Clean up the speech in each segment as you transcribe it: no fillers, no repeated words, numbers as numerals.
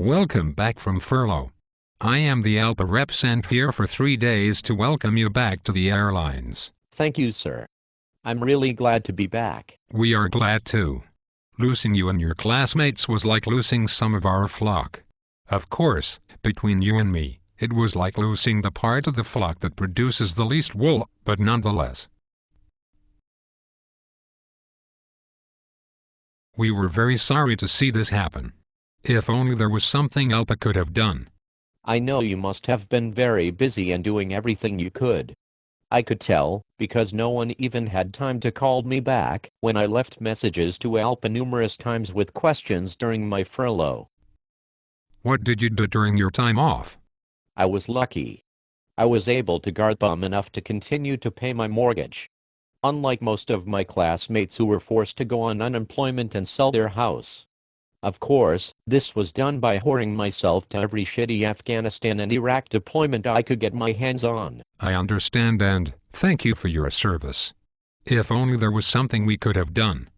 Welcome back from furlough. I am the ALPA rep sent here for 3 days to welcome you back to the airlines. Thank you, sir. I'm really glad to be back. We are glad too. Losing you and your classmates was like losing some of our flock. Of course, between you and me, it was like losing the part of the flock that produces the least wool, but nonetheless. We were very sorry to see this happen. If only there was something ALPA could have done. I know you must have been very busy and doing everything you could. I could tell, because no one even had time to call me back when I left messages to ALPA numerous times with questions during my furlough. What did you do during your time off? I was lucky. I was able to guard bum enough to continue to pay my mortgage. Unlike most of my classmates who were forced to go on unemployment and sell their house. Of course, this was done by whoring myself to every shitty Afghanistan and Iraq deployment I could get my hands on. I understand and thank you for your service. If only there was something we could have done.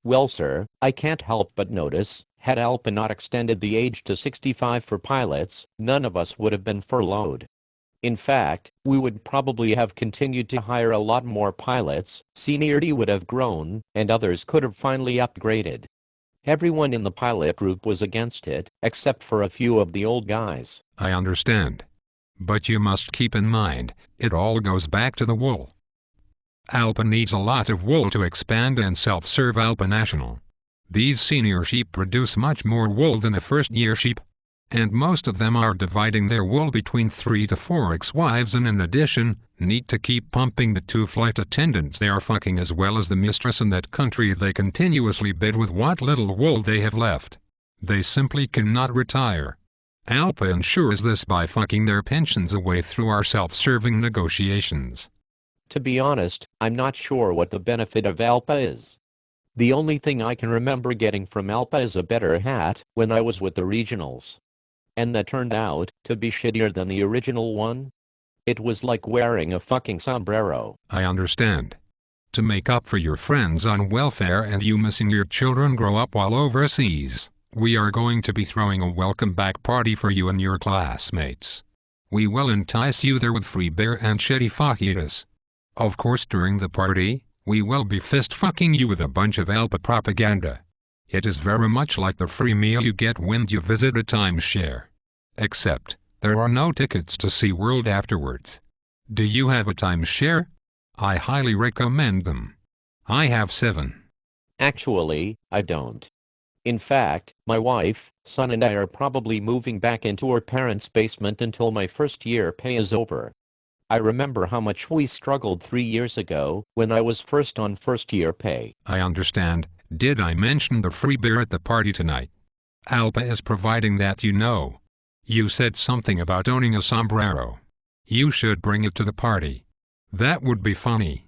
Well, sir, I can't help but notice, had ALPA not extended the age to 65 for pilots, none of us would have been furloughed. In fact, we would probably have continued to hire a lot more pilots, seniority would have grown, and others could have finally upgraded. Everyone in the pilot group was against it, except for a few of the old guys. I understand. But you must keep in mind, it all goes back to the wool. ALPA needs a lot of wool to expand and self-serve ALPA National. These senior sheep produce much more wool than a first-year sheep. And most of them are dividing their wool between 3 to 4 ex-wives and in addition, need to keep pumping the 2 flight attendants they are fucking as well as the mistress in that country they continuously bid with what little wool they have left. They simply cannot retire. ALPA ensures this by fucking their pensions away through our self-serving negotiations. To be honest, I'm not sure what the benefit of ALPA is. The only thing I can remember getting from ALPA is a better hat when I was with the regionals. And that turned out to be shittier than the original one. It was like wearing a fucking sombrero. I understand. To make up for your friends on welfare and you missing your children grow up while overseas, we are going to be throwing a welcome back party for you and your classmates. We will entice you there with free beer and shitty fajitas. Of course, during the party, we will be fist fucking you with a bunch of ALPA propaganda. It is very much like the free meal you get when you visit a timeshare. Except, there are no tickets to SeaWorld afterwards. Do you have a timeshare? I highly recommend them. I have 7. Actually, I don't. In fact, my wife, son and I are probably moving back into our parents' basement until my first year pay is over. I remember how much we struggled 3 years ago when I was first on first-year pay. I understand. Did I mention the free beer at the party tonight? ALPA is providing that, you know. You said something about owning a sombrero. You should bring it to the party. That would be funny.